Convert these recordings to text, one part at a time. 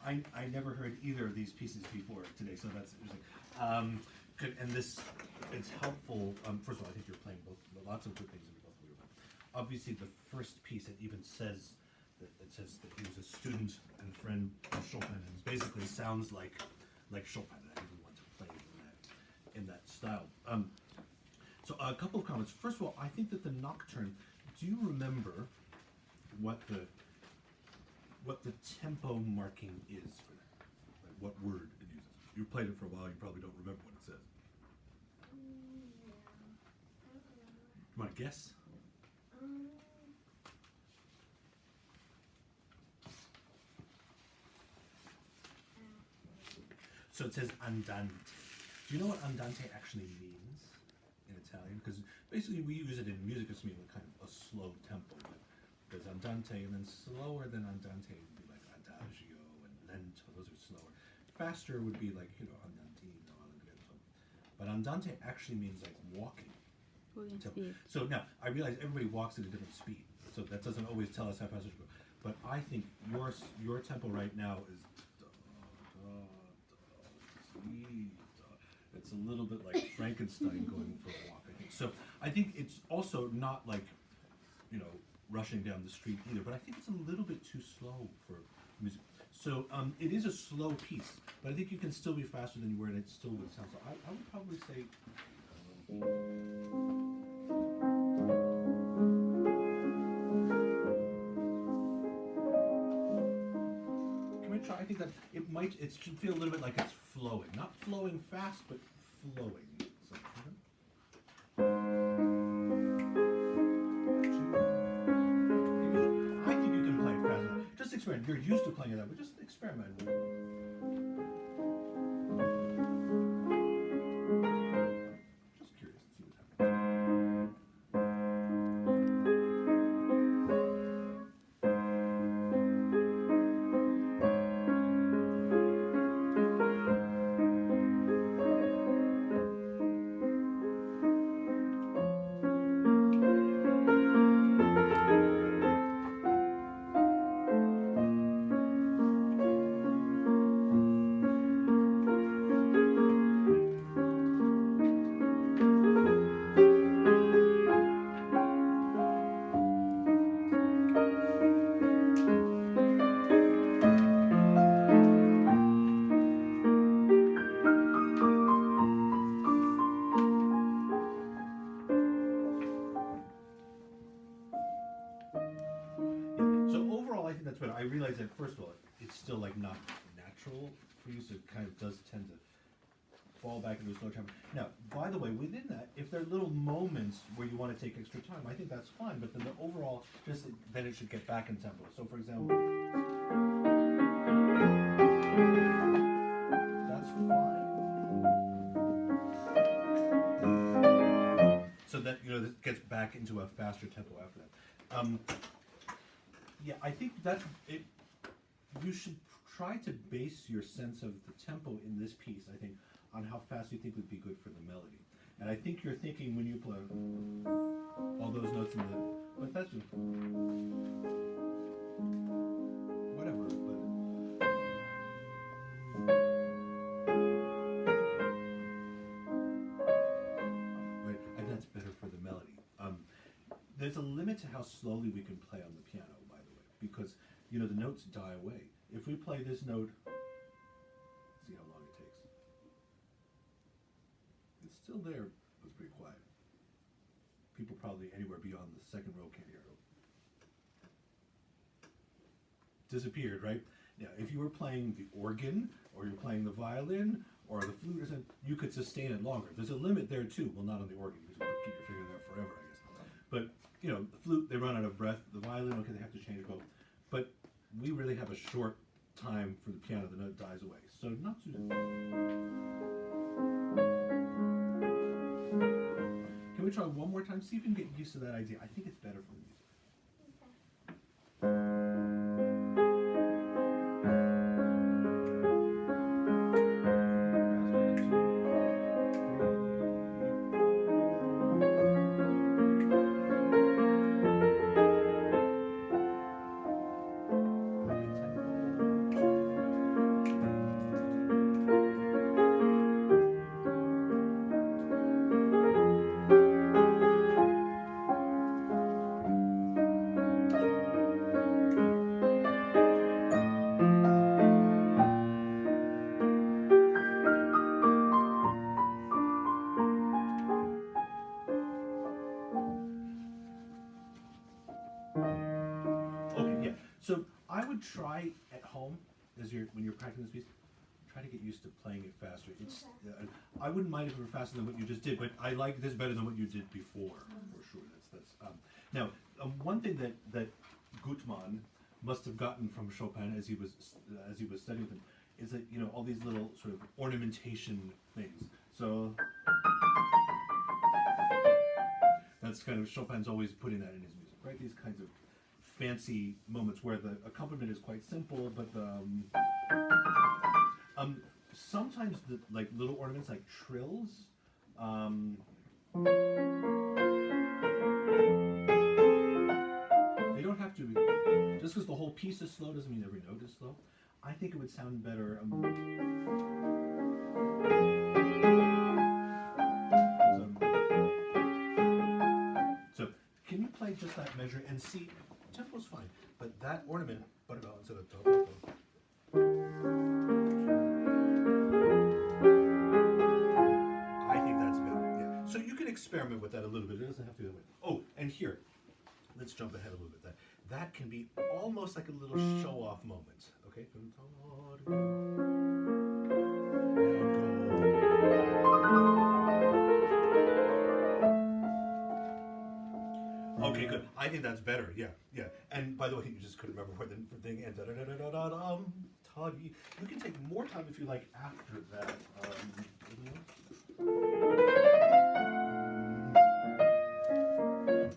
I never heard either of these pieces before today, so that's interesting. Good, and this, it's helpful. First of all, I think you're playing lots of good things in both of your. Obviously, the first piece, it even says that he was a student and friend of Chopin, and it basically sounds like Chopin. And I really want to play in that style. So a couple of comments. First of all, I think that the Nocturne. Do you remember what the tempo marking is for that? Like what word it uses? You played it for a while. You probably don't remember what it says. Yeah. I don't remember. You want to guess? So it says andante. Do you know what andante actually means in Italian? Because basically we use it in music as meaning kind of a slow tempo. But there's andante, and then slower than andante would be like adagio and lento. Those are slower. Faster would be like, andantino, allegretto. But andante actually means like walking. Speed. So now I realize everybody walks at a different speed, so that doesn't always tell us how fast it should go. But I think your tempo right now is it's a little bit like Frankenstein going for a walk, I think. So I think it's also not like, rushing down the street either, but I think it's a little bit too slow for music. So it is a slow piece, but I think you can still be faster than you were, and it still would sound so. I would probably say. Can we try? I think that it should feel a little bit like it's flowing. Not flowing fast, but flowing. So, I think you can play it faster. Just experiment. You're used to playing it that way. Just experiment with it. Just curious to see what happens. That's better. I realize that first of all, it's still like not natural for you, so it kind of does tend to fall back into a slow tempo. Now, by the way, within that, if there are little moments where you want to take extra time, I think that's fine. But then the overall, just then it should get back in tempo. So, for example, that's fine. So that it gets back into a faster tempo after that. Yeah, I think that's it. You should try to base your sense of the tempo in this piece, I think, on how fast you think would be good for the melody. And I think you're thinking when you play all those notes in the, but that's just whatever. Right, and that's better for the melody. There's a limit to how slowly we can play on the piano, by the way, because the notes die away. If we play this note, see how long it takes. It's still there, but it's pretty quiet. People probably anywhere beyond the second row can't hear it. Disappeared, right? Now, if you were playing the organ, or you're playing the violin, or the flute, or something, you could sustain it longer. There's a limit there too. Well, not on the organ, because you keep your finger there forever, I guess. But the flute, they run out of breath. The violin, okay, they have to change both. But we really have a short time for the piano. The note dies away. So not too. Can we try one more time? See if you can get used to that idea. I think it's better for the music. would try at home when you're practicing this piece. Try to get used to playing it faster. I wouldn't mind if it were faster than what you just did, but I like this better than what you did before, for sure. Now, one thing that Gutmann must have gotten from Chopin as he was studying with him is that all these little sort of ornamentation things. So that's kind of Chopin's always putting that in his music, right? These kinds of fancy moments where the accompaniment is quite simple, but sometimes the little ornaments like trills. They don't have to be. Just because the whole piece is slow doesn't mean every note is slow. I think it would sound better. So can you play just that measure and see? Tempo's fine, but that ornament. What about instead of top? I think that's better. Yeah. So you can experiment with that a little bit. It doesn't have to be that way. Oh, and here, let's jump ahead a little bit. That can be almost like a little show-off moment. Okay. Okay, good. I think that's better. Yeah. And by the way, you just couldn't remember where the thing ends. You can take more time if you like after that.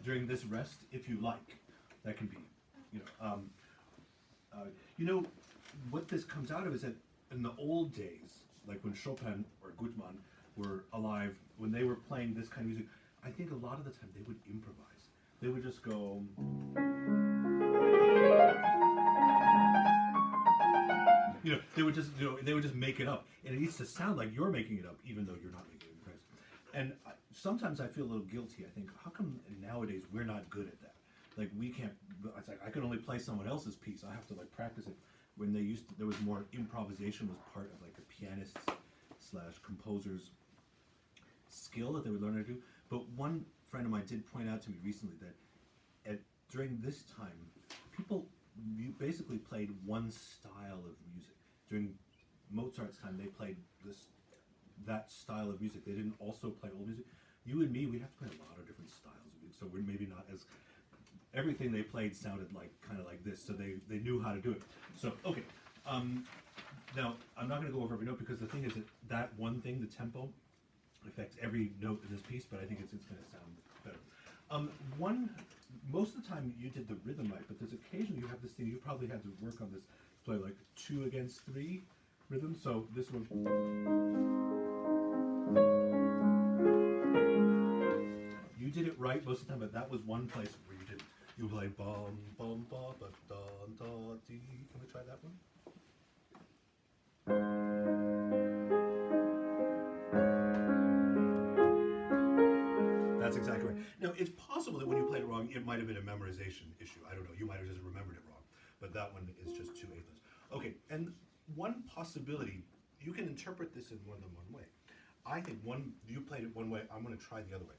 During this rest, if you like, that can be, what this comes out of is that in the old days, like when Chopin or Gutmann were alive, when they were playing this kind of music, I think a lot of the time they would improvise. They would just go. They would just make it up, and it needs to sound like you're making it up, even though you're not making it up. And sometimes I feel a little guilty. I think, how come nowadays we're not good at that? Like we can't. It's like I can only play someone else's piece. I have to practice it. When there was more improvisation was part of a pianist's / composer's skill that they would learn how to do. But one friend of mine did point out to me recently that during this time, people basically played one style of music. During Mozart's time, they played that style of music. They didn't also play old music. You and me, we have to play a lot of different styles of music, so we're maybe not as. Everything they played sounded kind of like this, so they knew how to do it. So okay, now I'm not going to go over every note because the thing is that one thing, the tempo, affects every note in this piece, but I think it's going to sound better. Most of the time you did the rhythm right, but there's occasionally you have this thing. You probably had to work on this, play 2 against 3 rhythm. So this one. You did it right most of the time, but that was one place where you didn't. You play bum bum ba ba da da dee. Can we try that one? That's exactly right. Now it's possible that when you played it wrong, it might have been a memorization issue. I don't know. You might have just remembered it wrong, but that one is just 2/8 notes. Okay, and one possibility you can interpret this in more than one way. I think you played it one way. I'm going to try the other way.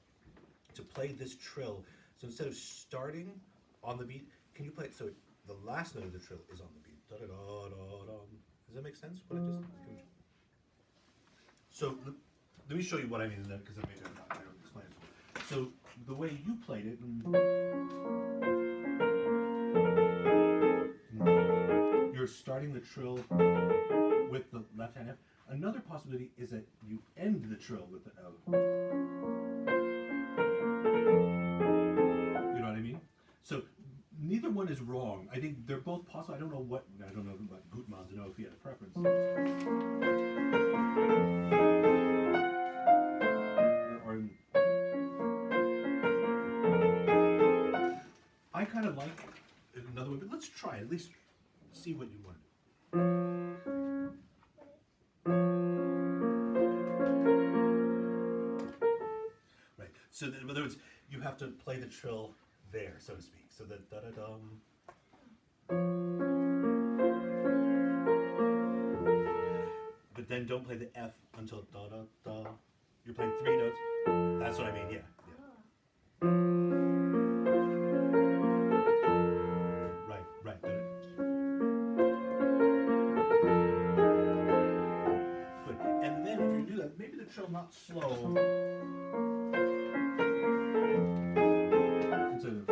To play this trill, so instead of starting on the beat, can you play it so the last note of the trill is on the beat? Da, da, da, da, da. Does that make sense? What I just. So let me show you what I mean in that, because maybe I don't explain it well. So the way you played it, you're starting the trill with the left hand F. Another possibility is that you end the trill with the L. You know what I mean? So neither one is wrong. I think they're both possible. I don't know what Gutmann to know if he had a preference. I kind of like it another way, but let's try it. At least see what you want to do. Right. So in other words, you have to play the trill there, so to speak. So that da da dum. But then don't play the F until da da da. You're playing 3 notes. That's what I mean. Yeah. Right. gentle, not slow. Instead of,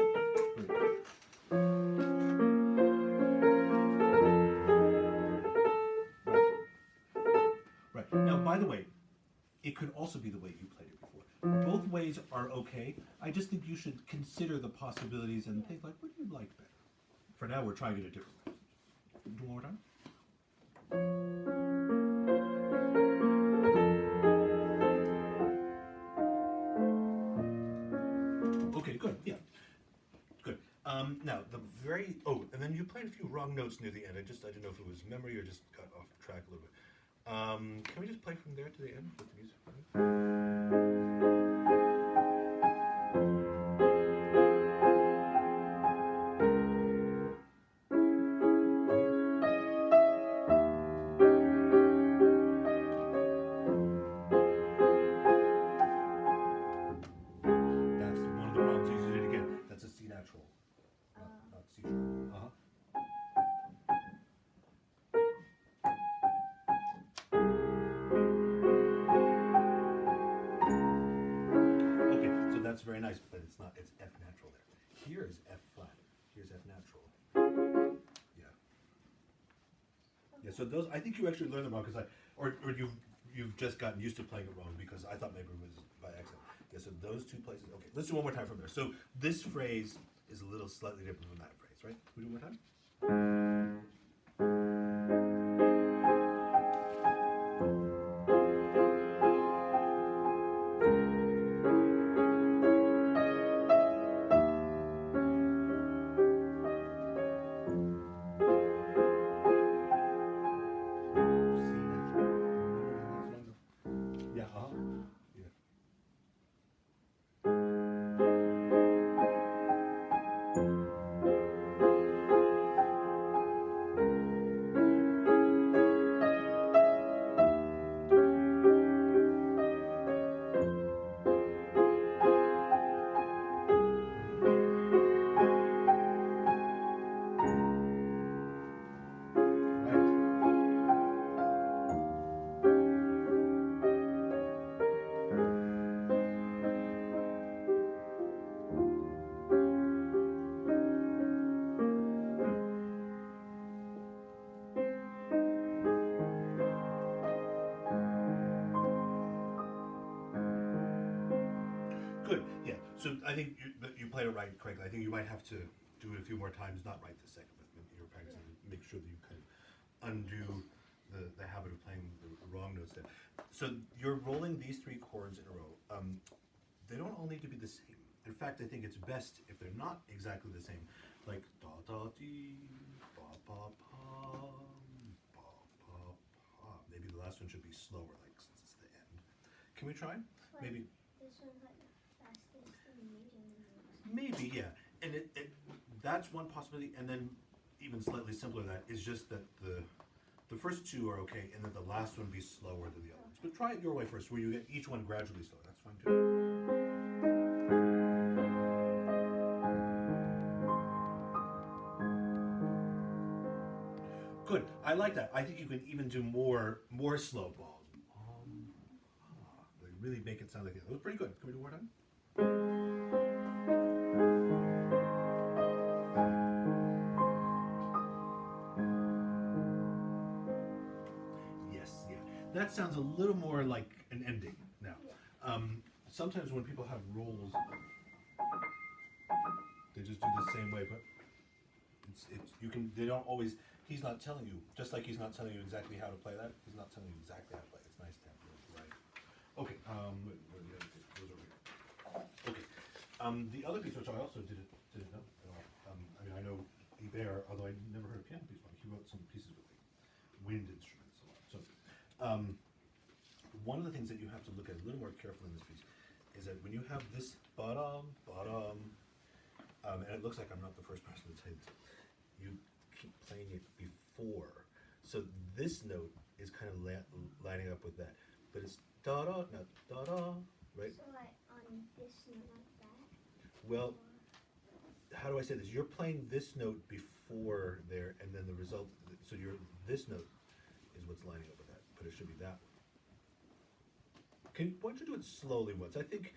right. Now, by the way, it could also be the way you played it before. Both ways are okay. I just think you should consider the possibilities and think like, what do you like better? For now, we're trying it a different way. Do one more time. Okay, good. Yeah, good. Now the and then you played a few wrong notes near the end. I didn't know if it was memory or just got off track a little bit. Can we just play from there to the end with the music? That's one of the problems. You did it again. That's a C natural, not C sharp. Okay, so that's very nice, but it's not. It's F natural there. Here is F flat. Here's F natural. Yeah. Yeah. So those, I think you actually learned them wrong because or you've just gotten used to playing it wrong because I thought maybe it was by accident. Yeah. So those two places. Okay. Let's do one more time from there. So this phrase is a little slightly different from that phrase, right? Can we do one more time? Yeah, yeah. Good. Yeah. So I think you played it right correctly. I think you might have to do it a few more times, not right this second, but you're practicing to make sure that you kind of undo the habit of playing the wrong notes there. So you're rolling these three chords in a row. They don't all need to be the same. In fact, I think it's best if they're not exactly the same. Like da da dee, ba ba pa, ba ba pa. Maybe the last one should be slower, like since it's the end. Can we try? Maybe. This one's like the fastest and medium and the next. Maybe, yeah. And that's one possibility. And then even slightly simpler than that is just that the first two are okay, and then the last one be slower than the other ones. But try it your way first, where you get each one gradually slower. That's fine too. Good. I like that. I think you can even do more slow ball. Like really make it sound like it was pretty good. Can we do one more time? Yes, yeah. That sounds a little more like an ending now. Sometimes when people have rolls, they just do the same way, but they don't always. He's not telling you, just like he's not telling you exactly how to play that. He's not telling you exactly how to play. It's nice to have it right. Okay. Where the other thing goes over here. Okay. The other piece, which I also didn't know at all. I mean, I know Ibert, although I never heard a piano piece. He wrote some pieces with like wind instruments a lot. So, one of the things that you have to look at a little more carefully in this piece is that when you have this bottom, and it looks like I'm not the first person to say this, you keep playing it before. So this note is kind of lining up with that. But it's da-da, not da-da, right? So like on this note like that? Well, how do I say this? You're playing this note before there, and then the result, so this note is what's lining up with that, but it should be that one. Why don't you do it slowly once? I think,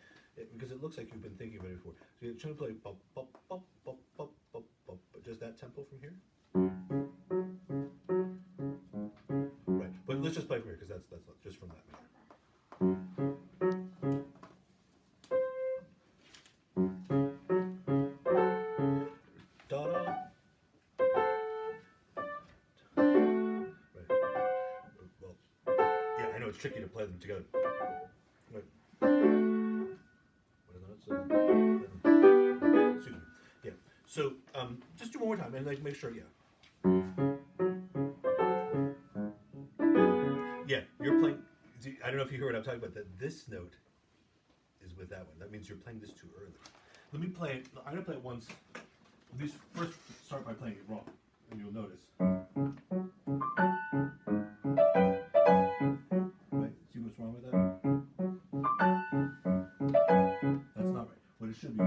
because it looks like you've been thinking about it before. So you're trying to play bop, bop, bop, bop, bop, bop, bop, just that tempo from here? Right, but let's just play from here, because that's just from that measure. Da-da. Right. Well, yeah, I know it's tricky to play them together. Right. What are those? Excuse me. Yeah. So just do one more time and like make sure. Yeah. Yeah. You're playing. I don't know if you heard what I'm talking about. That this note is with that one. That means you're playing this too early. Let me play it. I'm gonna play it once. These first start by playing it wrong, and you'll notice. Right? See what's wrong with that? That's not right. What it should be. I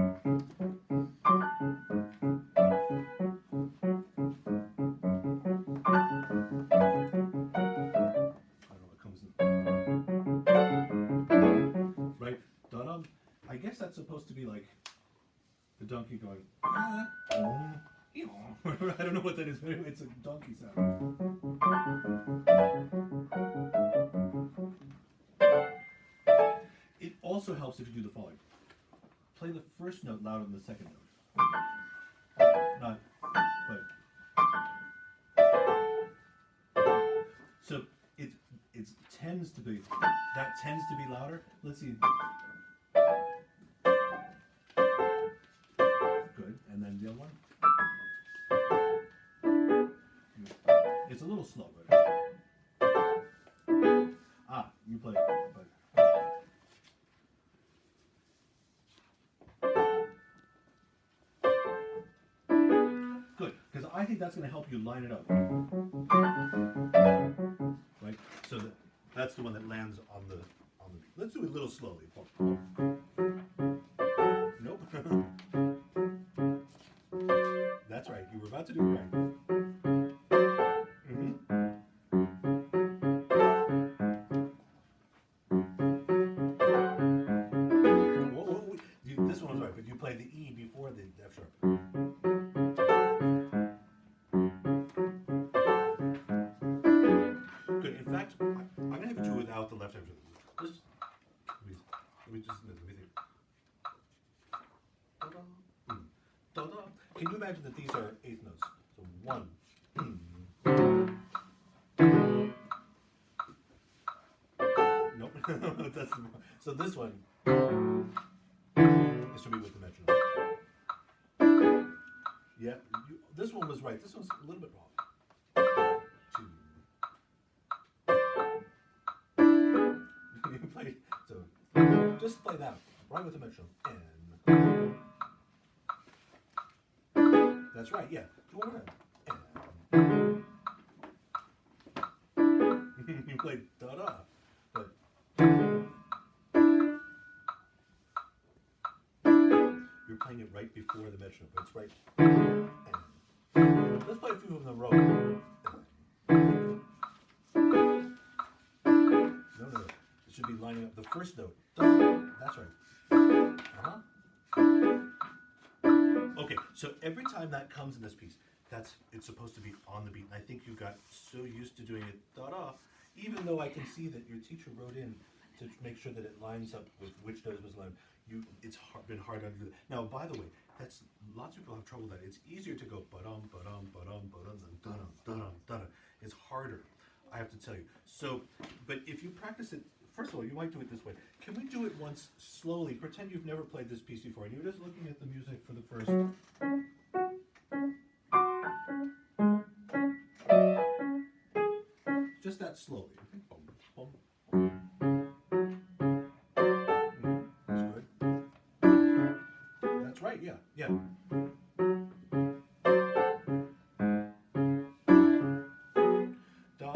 don't know what comes in. Right? Da-dum. I guess that's supposed to be like the donkey going. I don't know what that is, but anyway, it's a donkey sound. It also helps if you do the following. Play the first note louder than the second note. Not, but. So it tends to be, that tends to be louder. Let's see. Good, and then the other one. It's a little slow, but you play. But good, because I think that's going to help you line it up. Right, so that's the one that lands on the beat. Let's do it a little slowly. Nope. That's right. You were about to do it right. This one was right, but you play the E before the F sharp. Good. In fact, I'm going to have you do it without the left hand. Let me think. Da-da. Can you imagine that these are eighth notes? So one. Nope. That's the, so this one. This should be with the metronome. Yeah, this one was right. This one's a little bit wrong. Two. You play, so just play that right with the metronome. And that's right. Yeah. Do one more time. And you played da-da. But you're playing it right before the metronome, but it's right. And let's play a few of them in a row. No. It should be lining up the first note. That's right. Okay, so every time that comes in this piece, it's supposed to be on the beat. And I think you got so used to doing it da-da, even though I can see that your teacher wrote in to make sure that it lines up with which notes was lined. It's been hard to do that. Now, by the way, lots of people have trouble with that. It's easier to go ba-dum, ba-dum, ba-dum, ba-dum, than da-dum, da-dum, da-dum. It's harder, I have to tell you. So, but if you practice it, first of all, you might do it this way. Can we do it once slowly? Pretend you've never played this piece before, and you're just looking at the music for the first. Just that slowly. Okay? Boom, boom. That's good. That's right, yeah. Da.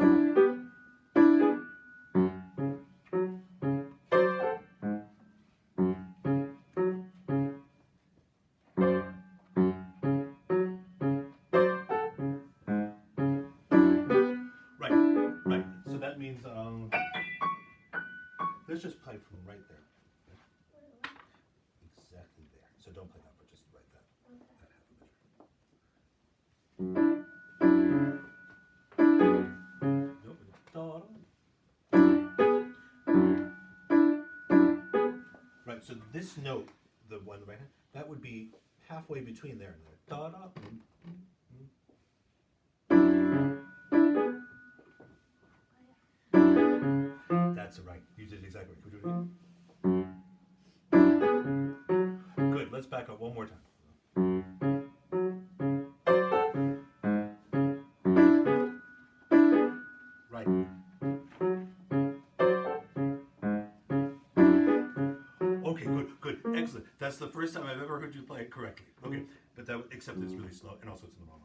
Right. So that means Let's just play from right there. What? Exactly there. So don't play that, but just right that. Okay. That half a measure. Nope. Right, so this note, the one right hand, that would be halfway between there and there. Da da. That's right. You did exactly right. Can we do it again? Good. Let's back up one more time. Right. Okay, good, excellent. That's the first time I've ever heard you play it correctly. Okay, but that except it's really slow, and also it's in the wrong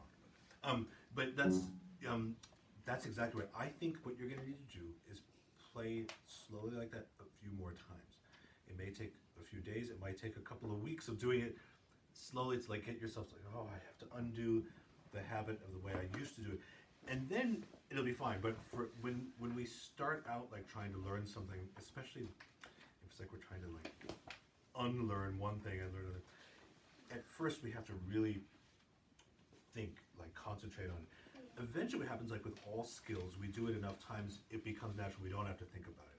order. But that's exactly right. I think what you're going to need to do is play slowly like that a few more times. It may take a few days. It might take a couple of weeks of doing it slowly. It's like get yourself like, oh, I have to undo the habit of the way I used to do it, and then it'll be fine. But for when we start out like trying to learn something, especially if it's like we're trying to like unlearn one thing and learn another, at first we have to really think, like concentrate on it. Eventually what happens, like with all skills, we do it enough times, it becomes natural, we don't have to think about it.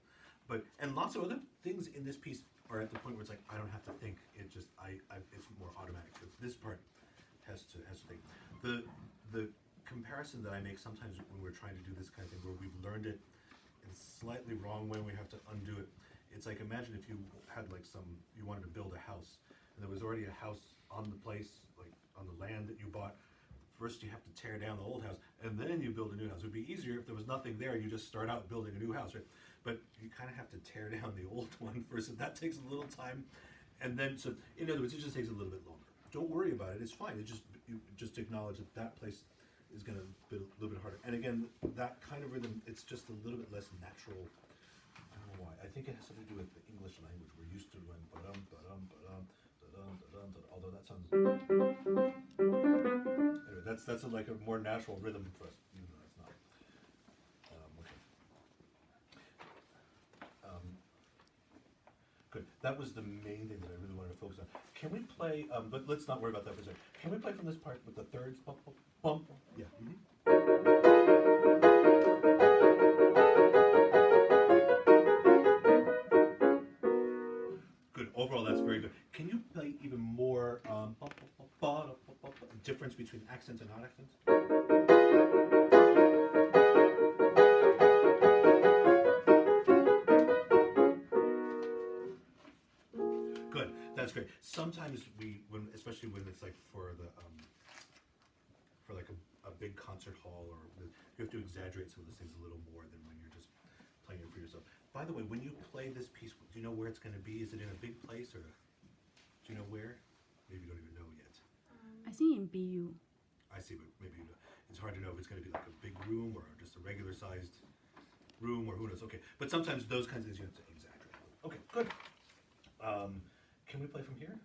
And lots of other things in this piece are at the point where it's like, I don't have to think, it just, it's more automatic. But this part has to think. The comparison that I make sometimes when we're trying to do this kind of thing, where we've learned it in a slightly wrong way, we have to undo it. It's like, imagine if you had like you wanted to build a house, and there was already a house on the place, like on the land that you bought. First you have to tear down the old house, and then you build a new house. It would be easier if there was nothing there, you just start out building a new house, right? But you kind of have to tear down the old one first, and that takes a little time. And then, so in other words, it just takes a little bit longer. Don't worry about it, it's fine. You just acknowledge that that place is going to be a little bit harder. And again, that kind of rhythm, it's just a little bit less natural. I don't know why. I think it has something to do with the English language. We're used to when ba-dum, ba-dum, ba-dum, ba-dum, ba-dum, ba-dum, although that sounds... Anyway, that's like a more natural rhythm for us, even though it's not. Okay. Good. That was the main thing that I really wanted to focus on. Can we play, but let's not worry about that for a second. Can we play from this part with the thirds? Bump, bump, bump. Yeah. Good. Overall, that's very good. Can you play even more difference between accents and non-accents? Good. That's great. Sometimes especially when it's like for like a big concert hall, or you have to exaggerate some of those things a little more than when you're just playing it for yourself. By the way, when you play this piece, do you know where it's going to be? Is it in a big place, or do you know where? Maybe you don't even know yet. I think in BU. I see, but maybe it's hard to know if it's going to be like a big room or just a regular sized room, or who knows. Okay, but sometimes those kinds of things you have to exaggerate. Okay, good. Can we play from here?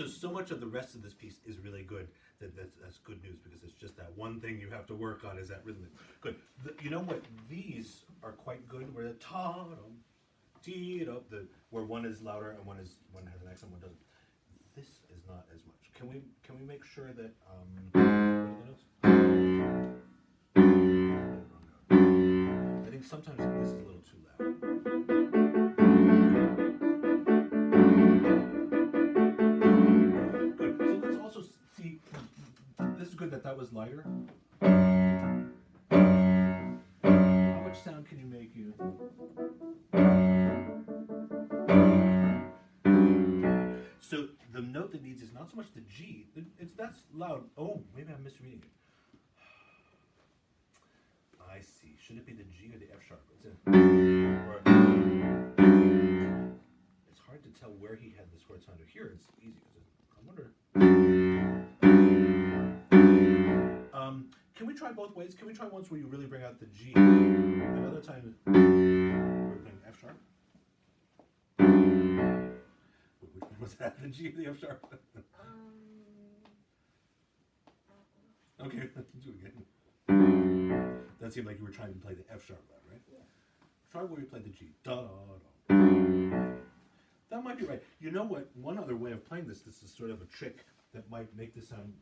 So much of the rest of this piece is really good. That's good news, because it's just that one thing you have to work on is that rhythm. Good. You know what? These are quite good. Where the ta-dum, dee-dum, where one is louder and one has an accent, one doesn't. This is not as much. Can we make sure that what are the notes? I think sometimes this is a little too loud. That was lighter. How much sound can you make? So the note that needs is not so much the G. That's loud. Oh, maybe I'm misreading it. I see. Should it be the G or the F sharp? It's hard to tell where he had this horizontal. Here it's easy. I wonder. Can we try both ways? Can we try once where you really bring out the G, and other times we're playing F sharp? Which one was that? The G or the F sharp? Okay, let's do it again. That seemed like you were trying to play the F sharp route, right? Yeah. Try where you play the G. Da da da. That might be right. You know what? One other way of playing this is sort of a trick that might make this sound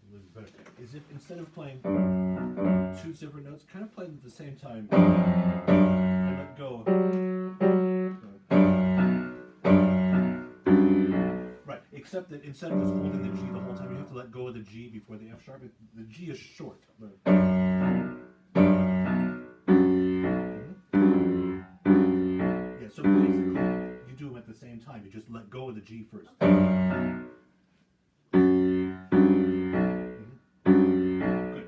a little better. Is if instead of playing two separate notes, kind of play them at the same time and let go. Right. Except that instead of just holding the G the whole time, you have to let go of the G before the F sharp. The G is short. Yeah. So basically, you do them at the same time. You just let go of the G first. Good.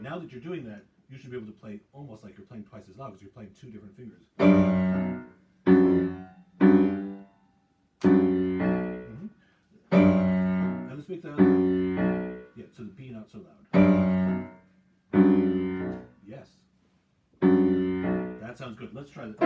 Now that you're doing that, you should be able to play almost like you're playing twice as loud because you're playing two different fingers. Now let's make the other one. Yeah, so the B not so loud. Yes. That sounds good. Let's try that.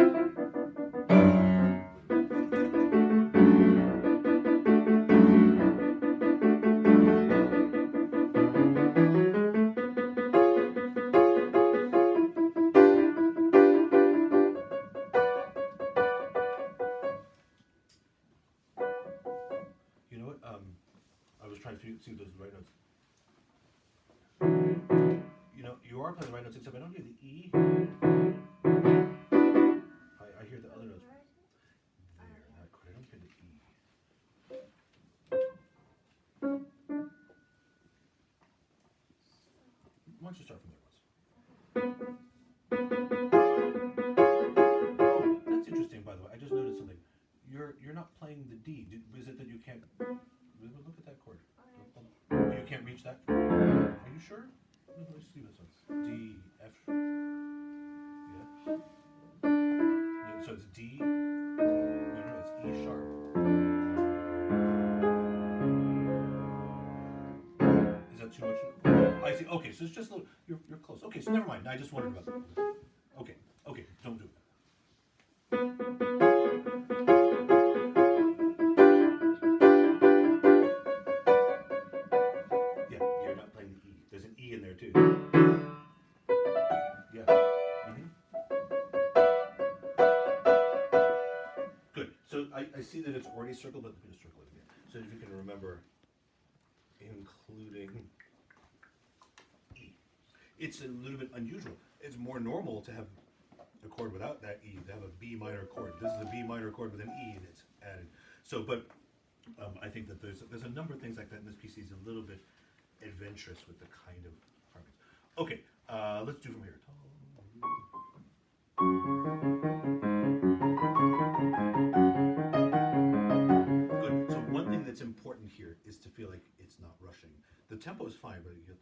You know what? I was trying to see those right notes. You know, you are playing the right notes, except I don't hear the E. I hear the other notes. There, not quite. I don't hear the E. Why don't you start from there once? Oh, that's interesting, by the way. I just noticed something. You're not playing the D. Is it that you can't? Look at that chord. You can't reach that. Are you sure? Let me see this one. D, F. Yeah. So it's D. No, it's E sharp. Is that too much? I see. Okay, so it's just a little. You're close. Okay, so never mind. I just wondered about that. Okay, don't do it. Yeah, you're not playing the E. There's an E in there too. Yeah. Good. So I see that it's already circled, but let me just circle it again. So if you can remember, including E. It's a little bit unusual. It's more normal to have a chord without that E, to have a B minor chord. This is a B minor chord with an E and it's added. So, but I think that there's a number of things like that, and this piece is a little bit adventurous with the kind of harmonies. Okay, let's do from here. Good. So one thing that's important here is to feel like it's not rushing. The tempo is fine, but you get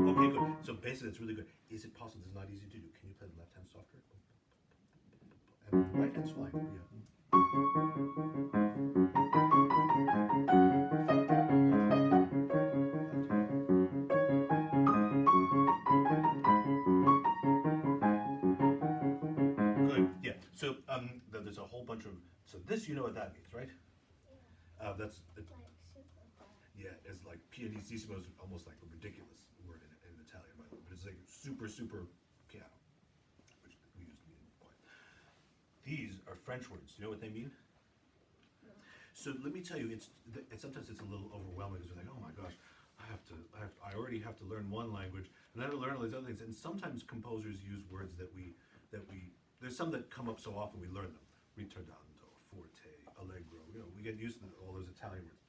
okay, good. So basically, it's really good. Is it possible? It's not easy to do. Can you play the left hand softer? And the right hand's fine. Yeah. Good. Yeah. So there's a whole bunch of. So this, you know what that means, right? That's. Like super fast. Yeah, it's like pianissimo is almost like a ridiculous word in Italian, by the way, but it's like super piano, which we use to mean quiet. These are French words. You know what they mean? No. So let me tell you, sometimes it's a little overwhelming because you're like, oh my gosh, I already have to learn one language, and then I have to learn all these other things. And sometimes composers use words that we there's some that come up so often we learn them. Ritardando, forte, allegro. You know, we get used to all those Italian words.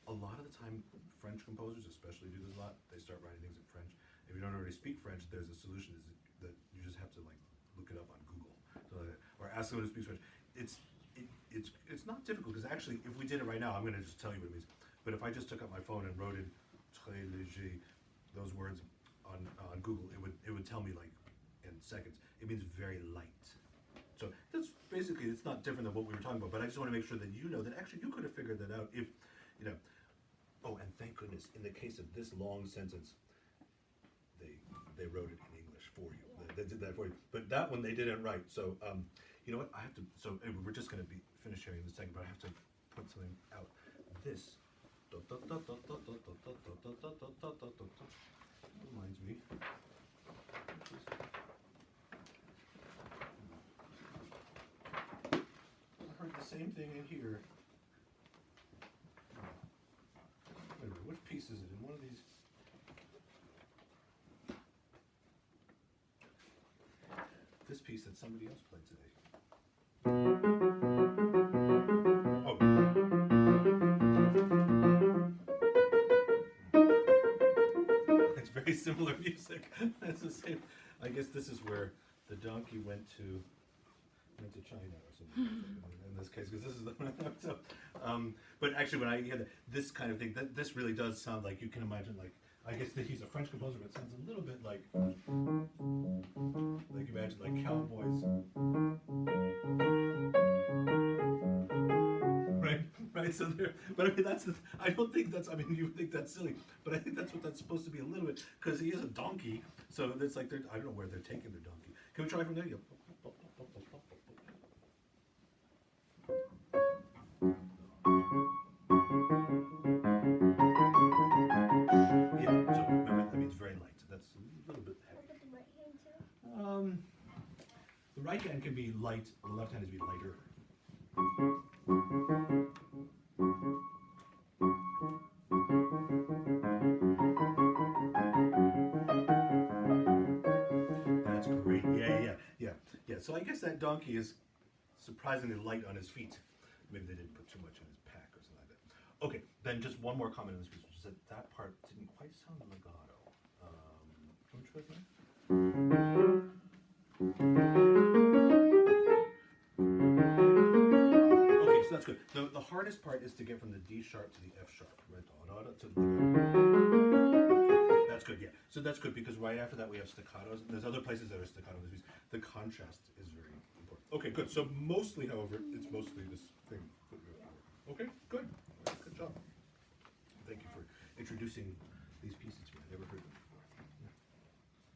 A lot of the time, French composers especially do this a lot. They start writing things in French. If you don't already speak French, there's a solution is that you just have to like look it up on Google. or ask someone who speaks French. It's not difficult, because actually, if we did it right now, I'm going to just tell you what it means. But if I just took out my phone and wrote in très léger, those words on Google, it would tell me like in seconds. It means very light. So that's basically, it's not different than what we were talking about, but I just want to make sure that you know that actually you could have figured that out if, you know. Oh, and thank goodness, in the case of this long sentence, they wrote it in English for you. They did that for you. But that one they didn't write. So, you know what? I have to. So anyway, we're just going to be finished here in a second, but I have to put something out. This reminds me. I heard the same thing in here. Wait a minute, which piece is it in one of these? This piece that somebody else played today. Oh. It's very similar music. That's the same. I guess this is where the donkey went to China or something. In this case, because this is the so. But actually, when I hear this kind of thing, this really does sound like, you can imagine, like, I guess that he's a French composer, but it sounds a little bit like imagine like cowboys. Right. So there, but I mean I don't think that's. I mean, you would think that's silly, but I think that's what that's supposed to be a little bit, because he is a donkey. So it's like I don't know where they're taking their donkey. Can we try from there? Yeah. Yeah, so remember, that means very light. That's a little bit heavy. What about the right hand too? The right hand can be light, the left hand is be lighter. That's great. Yeah. So I guess that donkey is surprisingly light on his feet. Maybe they didn't put too much in his pack or something like that. Okay, then just one more comment on this piece, which is that part didn't quite sound legato. Can we try that? Okay, so that's good. The hardest part is to get from the D sharp to the F sharp, right? To the that's good, yeah. So that's good, because right after that we have staccatos. There's other places that are staccato in this piece. The contrast is very important. Okay, good. So mostly, however, it's mostly this thing that we have to work. Okay, good. Good job. Thank you for introducing